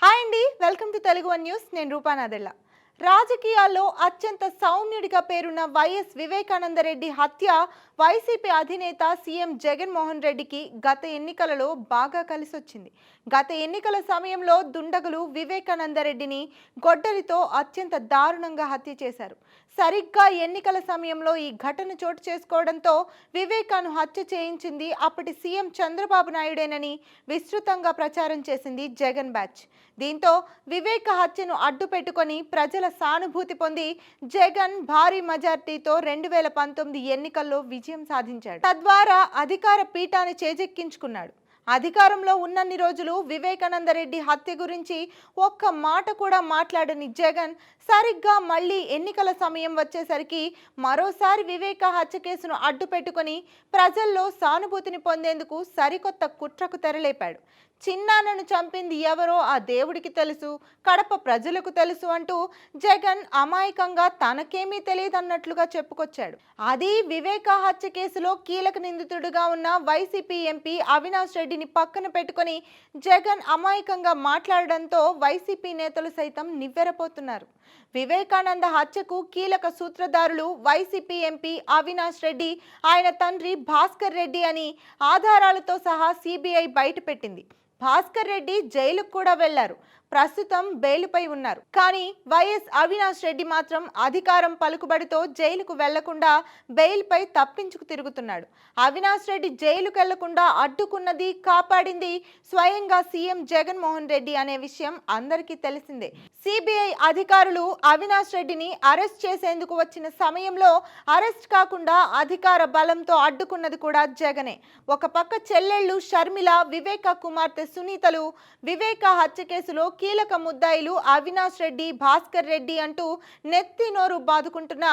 Hi అండి, welcome to Telugu one news. నేను రూపానాదెల్ల. రాజకీయాల్లో అత్యంత సౌమ్యుడిగా పేరున్న వైఎస్ వివేకానందరెడ్డి హత్య వైసీపీ అధినేత సీఎం జగన్మోహన్ రెడ్డికి గత ఎన్నికలలో బాగా కలిసొచ్చింది. గత ఎన్నికల సమయంలో దుండగులు వివేకానందరెడ్డిని గొడ్డలితో అత్యంత దారుణంగా హత్య చేశారు. సరిగ్గా ఎన్నికల సమయంలో ఈ ఘటన చోటు చేసుకోవడంతో వివేకాను హత్య చేయించింది అప్పటి సీఎం చంద్రబాబు నాయుడేనని విస్తృతంగా ప్రచారం చేసింది జగన్ బ్యాచ్. దీంతో వివేక హత్యను అడ్డు పెట్టుకొని ప్రజల సానుభూతి పొంది జగన్ భారీ మెజార్టీతో 2019 ఎన్నికల్లో విజయం సాధించాడు. తద్వారా అధికార పీఠాన్ని చేజెక్కించుకున్నాడు. అధికారంలో ఉన్నన్ని రోజులు వివేకానందరెడ్డి హత్య గురించి ఒక్క మాట కూడా మాట్లాడని జగన్ సరిగ్గా మళ్ళీ ఎన్నికల సమయం వచ్చేసరికి మరోసారి వివేక హత్య కేసును అడ్డు పెట్టుకొని ప్రజల్లో సానుభూతిని పొందేందుకు సరికొత్త కుట్రకు తెరలేపాడు. చిన్నాన్నను చంపింది ఎవరో ఆ దేవుడికి తెలుసు, కడప ప్రజలకు తెలుసు అంటూ జగన్ అమాయకంగా తనకేమీ తెలియదన్నట్లుగా చెప్పుకొచ్చాడు. అది వివేక హత్య కేసులో కీలక నిందితుడిగా ఉన్న వైసీపీ ఎంపీ అవినాష్ రెడ్డిని పక్కన పెట్టుకొని జగన్ అమాయకంగా మాట్లాడడంతో వైసీపీ నేతలు సైతం నివ్వెరపోతున్నారు. వివేకానంద హత్యకు కీలక సూత్రధారులు వైసీపీ ఎంపీ అవినాష్ రెడ్డి, ఆయన తండ్రి భాస్కర్ రెడ్డి అని ఆధారాలతో సహా సిబిఐ బయటపెట్టింది. భాస్కర్ రెడ్డి జైలుకు కూడా వెళ్లారు. ప్రస్తుతం బెయిలుపై ఉన్నారు. కానీ వైఎస్ అవినాష్ రెడ్డి మాత్రం అధికారం పలుకుబడితో జైలుకు వెళ్లకుండా బెయిల్పై తప్పించుకు తిరుగుతున్నాడు. అవినాష్ రెడ్డి జైలుకు వెళ్లకుండా అడ్డుకున్నది, కాపాడింది స్వయంగా సీఎం జగన్మోహన్ రెడ్డి అనే విషయం అందరికీ తెలిసిందే. సిబిఐ అధికారులు అవినాష్ రెడ్డిని అరెస్ట్ చేసేందుకు వచ్చిన సమయంలో అరెస్ట్ కాకుండా అధికార బలంతో అడ్డుకున్నది కూడా జగనే. ఒక పక్క చెల్లెళ్ళు షర్మిల, వివేక కుమార్తె సునీతలు వివేక హత్య కేసులో కీలక ముద్దాయిలు అవినాష్ రెడ్డి, భాస్కర్ రెడ్డి అంటూ నెత్తి నోరు బాదుకుంటున్న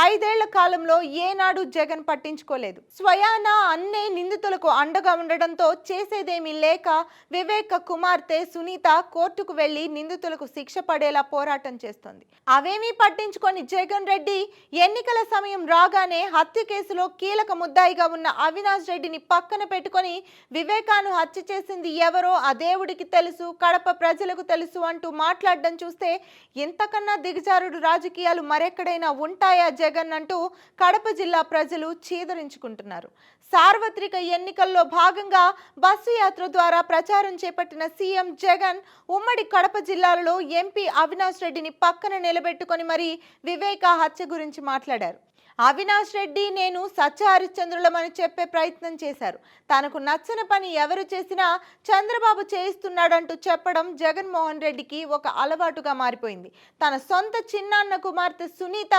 5 ఏళ్ల కాలంలో ఏనాడు జగన్ పట్టించుకోలేదు. స్వయాన అన్నే నిందితులకు అండగా ఉండడంతో చేసేదేమీ లేక వివేక కుమార్తె సునీత కోర్టుకు వెళ్లి నిందితులకు శిక్ష పడేలా పోరాటం చేస్తోంది. అవేమీ పట్టించుకొని జగన్ రెడ్డి ఎన్నికల సమయం రాగానే హత్య కేసులో కీలక ముద్దాయిగా ఉన్న అవినాష్ రెడ్డిని పక్కన పెట్టుకొని వివేకాను హత్య చేసింది ఎవరో ఆ దేవుడికి తెలుసు, కడప ప్రజలకు తెలుసు అంటూ మాట్లాడడం చూస్తే ఇంతకన్నా దిగజారుడు రాజకీయాలు మరెక్కడైనా ఉంటాయా జగన్ అంటూ కడప జిల్లా ప్రజలు చీదరించుకుంటున్నారు. సార్వత్రిక ఎన్నికల్లో భాగంగా బస్సు యాత్ర ద్వారా ప్రచారం చేపట్టిన సీఎం జగన్ ఉమ్మడి కడప జిల్లాలో ఎంపీ అవినాష్ రెడ్డిని పక్కన నిలబెట్టుకొని మరీ వివేక హత్య గురించి మాట్లాడారు. అవినాష్ రెడ్డి నేను సత్య హరిశ్చంద్రులమని చెప్పే ప్రయత్నం చేశారు. తనకు నచ్చని పని ఎవరు చేసినా చంద్రబాబు చేయిస్తున్నాడంటూ చెప్పడం జగన్మోహన్ రెడ్డికి ఒక అలవాటుగా మారిపోయింది. తన సొంత చిన్నాన్న కుమార్తె సునీత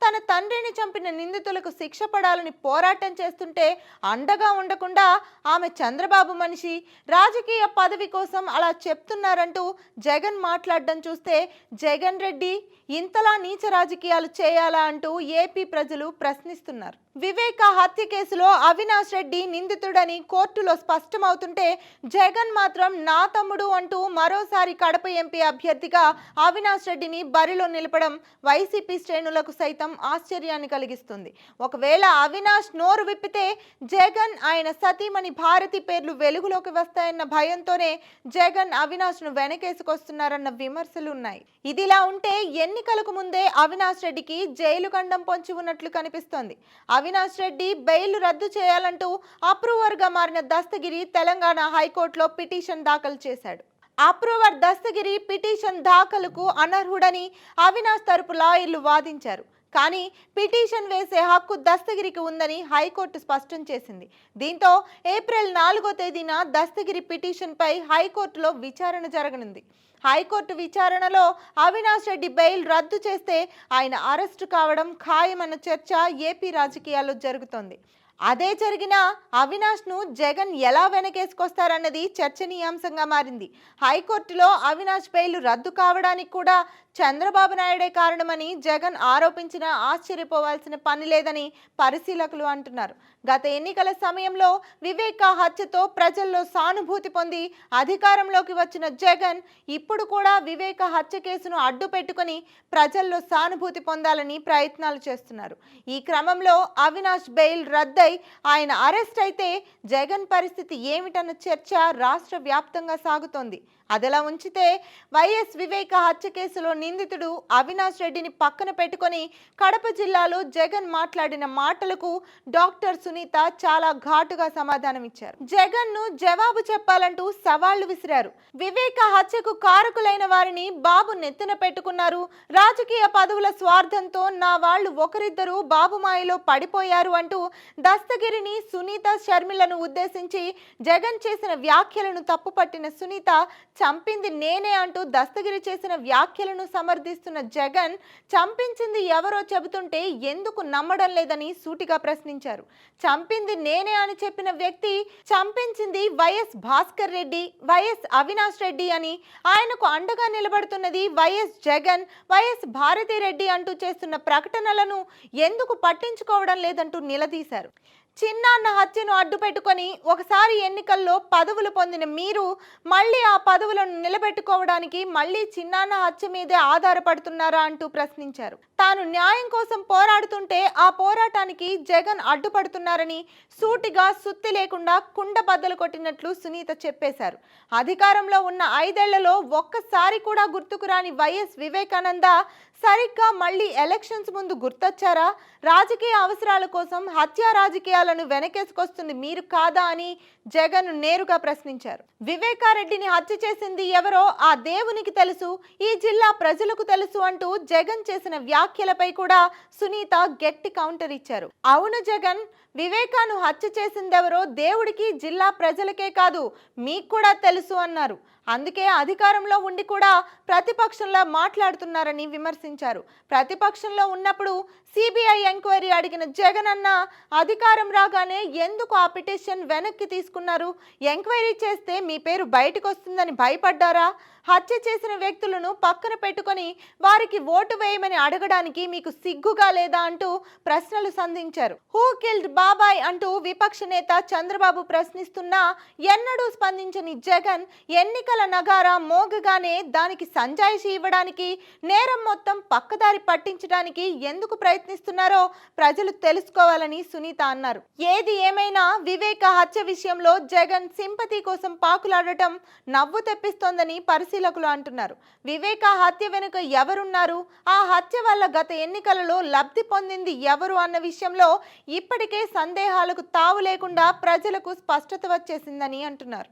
తన తండ్రిని చంపిన నిందితులకు శిక్ష పడాలని పోరాటం చేస్తుంటే అండగా ఉండకుండా ఆమె చంద్రబాబు మనిషి, రాజకీయ పదవి కోసం అలా చెప్తున్నారంటూ జగన్ మాట్లాడడం చూస్తే జగన్ రెడ్డి ఇంతలా నీచ రాజకీయాలు చేయాలా అంటూ ఏపీ ప్రజలు ప్రశ్నిస్తున్నారు. వివేక హత్య కేసులో అవినాష్ రెడ్డి నిందితుడని కోర్టులో స్పష్టమవుతుంటే జగన్ మాత్రం నా తమ్ముడు అంటూ మరోసారి కడప ఎంపీ అభ్యర్థిగా అవినాష్ రెడ్డిని బరిలో నిలపడం వైసీపీ శ్రేణులకు సైతం ఆశ్చర్యాన్ని కలిగిస్తుంది. ఒకవేళ అవినాష్ నోరు విప్పితే జగన్, ఆయన సతీమణి భారతి పేర్లు వెలుగులోకి వస్తాయన్న భయంతోనే జగన్ అవినాష్ను వెనకేసుకొస్తున్నారన్న విమర్శలు ఉన్నాయి. ఇదిలా ఉంటే ఎన్నికలకు ముందే అవినాష్ రెడ్డికి జైలు గండం పొంచి ఉన్నట్లు కనిపిస్తోంది. అవినాష్ రెడ్డి బెయిల్ రద్దు చేయాలంటూ అప్రూవర్గా మారిన దస్తగిరి తెలంగాణ హైకోర్టులో పిటిషన్ దాఖలు చేశాడు. అప్రూవర్ దస్తగిరి పిటిషన్ దాఖలుకు అనర్హుడని అవినాష్ తరపు లాయర్లు వాదించారు. కానీ పిటిషన్ వేసే హక్కు దస్తగిరికి ఉందని హైకోర్టు స్పష్టం చేసింది. దీంతో ఏప్రిల్ 4వ తేదీన దస్తగిరి పిటిషన్పై హైకోర్టులో విచారణ జరగనుంది. హైకోర్టు విచారణలో అవినాష్ రెడ్డి బెయిల్ రద్దు చేస్తే ఆయన అరెస్టు కావడం ఖాయమన్న చర్చ ఏపీ రాజకీయాల్లో జరుగుతోంది. అదే జరిగినా అవినాష్ను జగన్ ఎలా వెనకేసుకొస్తారన్నది చర్చనీయాంశంగా మారింది. హైకోర్టులో అవినాష్ బెయిల్ రద్దు కావడానికి కూడా చంద్రబాబు నాయుడే కారణమని జగన్ ఆరోపించినా ఆశ్చర్యపోవాల్సిన పని లేదని పరిశీలకులు అంటున్నారు. గత ఎన్నికల సమయంలో వివేక హత్యతో ప్రజల్లో సానుభూతి పొంది అధికారంలోకి వచ్చిన జగన్ ఇప్పుడు కూడా వివేక హత్య కేసును అడ్డు పెట్టుకుని ప్రజల్లో సానుభూతి పొందాలని ప్రయత్నాలు చేస్తున్నారు. ఈ క్రమంలో అవినాష్ బెయిల్ రద్దై ఆయన అరెస్ట్ అయితే జగన్ పరిస్థితి ఏమిటన్న చర్చ రాష్ట్ర వ్యాప్తంగా సాగుతోంది. అదలా ఉంచితే వైఎస్ వివేక హత్య కేసులో నిందితుడు అవినాష్ రెడ్డిని పక్కన పెట్టుకొని కడప జిల్లాలో జగన్ మాట్లాడిన మాటలకు డాక్టర్ సునీత చాలా ఘాటుగా సమాధానం ఇచ్చారు. జగన్ ను జవాబు చెప్పాలంటూ సవాళ్లు విసిరారు. వివేక హత్యకు కారకులైన వారిని బాబు నెత్తిన పెట్టుకున్నారు. రాజకీయ పదవుల స్వార్థంతో నా వాళ్ళు ఒకరిద్దరు బాబు మాయలో పడిపోయారు అంటూ దస్తగిరిని, సునీత, షర్మిలను ఉద్దేశించి జగన్ చేసిన వ్యాఖ్యలను తప్పుపట్టిన సునీత చంపింది నేనే అంటూ దస్తగిరి చేసిన వ్యాఖ్యలను సమర్థిస్తున్న జగన్ చంపించింది ఎవరో చెబుతుంటే ఎందుకు నమ్మడం లేదని సూటిగా ప్రశ్నించారు. చంపింది నేనే అని చెప్పిన వ్యక్తి చంపించింది వైఎస్ భాస్కర్ రెడ్డి, వైఎస్ అవినాష్ రెడ్డి అని, ఆయనకు అండగా నిలబడుతున్నది వైఎస్ జగన్, వైఎస్ భారతిరెడ్డి అంటూ చేస్తున్న ప్రకటనలను ఎందుకు పట్టించుకోవడం లేదంటూ నిలదీశారు. చిన్నాన్న హత్యను అడ్డుపెట్టుకొని ఒకసారి ఎన్నికల్లో పదవులు పొందిన మీరు మళ్ళీ ఆ పదవులను నిలబెట్టుకోవడానికి మళ్ళీ చిన్నాన్న హత్య మీదే ఆధారపడుతున్నారా అంటూ ప్రశ్నించారు. తాను న్యాయం కోసం పోరాడుతుంటే ఆ పోరాటానికి జగన్ అడ్డుపడుతున్నారని సూటిగా సుత్తి లేకుండా కుండ బద్దలు కొట్టినట్లు సునీత చెప్పేశారు. అధికారంలో ఉన్న 5 ఏళ్లలో ఒక్కసారి కూడా గుర్తుకురాని వైఎస్ వివేకానంద సరిగ్గా మళ్ళీ ఎలక్షన్స్ ముందు గుర్తొచ్చారా? రాజకీయ అవసరాల కోసం హత్యా రాజకీయాలను వెనకేసుకొస్తుంది మీరు కాదా అని జగన్ నేరుగా ప్రశ్నించారు. వివేకారెడ్డిని హత్య చేసింది ఎవరో ఆ దేవునికి తెలుసు, ఈ జిల్లా ప్రజలకు తెలుసు అంటూ జగన్ చేసిన వ్యాఖ్యలపై కూడా సునీత గట్టి కౌంటర్ ఇచ్చారు. అవును జగన్, వివేకాను హత్య చేసిందెవరో దేవుడికి, జిల్లా ప్రజలకే కాదు మీకు కూడా తెలుసు అన్నారు. అందుకే అధికారంలో ఉండి కూడా ప్రతిపక్షంలో మాట్లాడుతున్నారని విమర్శించారు. ప్రతిపక్షంలో ఉన్నప్పుడు సిబిఐ ఎంక్వైరీ అడిగిన జగన్ అన్న అధికారం రాగానే ఎందుకు ఆ పిటిషన్ వెనక్కి తీసుకున్నారు? ఎంక్వైరీ చేస్తే మీ పేరు బయటకు వస్తుందని భయపడ్డారా? హత్య చేసిన వ్యక్తులను పక్కన పెట్టుకొని వారికి ఓటు వేయమని అడగడానికి మీకు సిగ్గుగా లేదా అంటూ ప్రశ్నలు సంధించారు. హూ కిల్డ్ బాబాయ్ అంటూ విపక్ష నేత చంద్రబాబు ప్రశ్నిస్తున్నా ఎన్నడూ స్పందించని జగన్ ఎన్నికల నగారా మోగగానే దానికి సంజాయిషి ఇవ్వడానికి, నేరం మొత్తం పక్కదారి పట్టించడానికి ఎందుకు ప్రయత్నిస్తున్నారో ప్రజలు తెలుసుకోవాలని సునీత అన్నారు. ఏది ఏమైనా వివేక హత్య విషయంలో జగన్ సింపతి కోసం పాకులాడటం నవ్వు తెప్పిస్తోందని పరిశీలకులు అంటున్నారు. వివేక హత్య వెనుక ఎవరున్నారు, ఆ హత్య వల్ల గత ఎన్నికలలో లబ్ధి పొందింది ఎవరు అన్న విషయంలో ఇప్పటికే సందేహాలకు తావు లేకుండా ప్రజలకు స్పష్టత వచ్చేసిందని అంటున్నారు.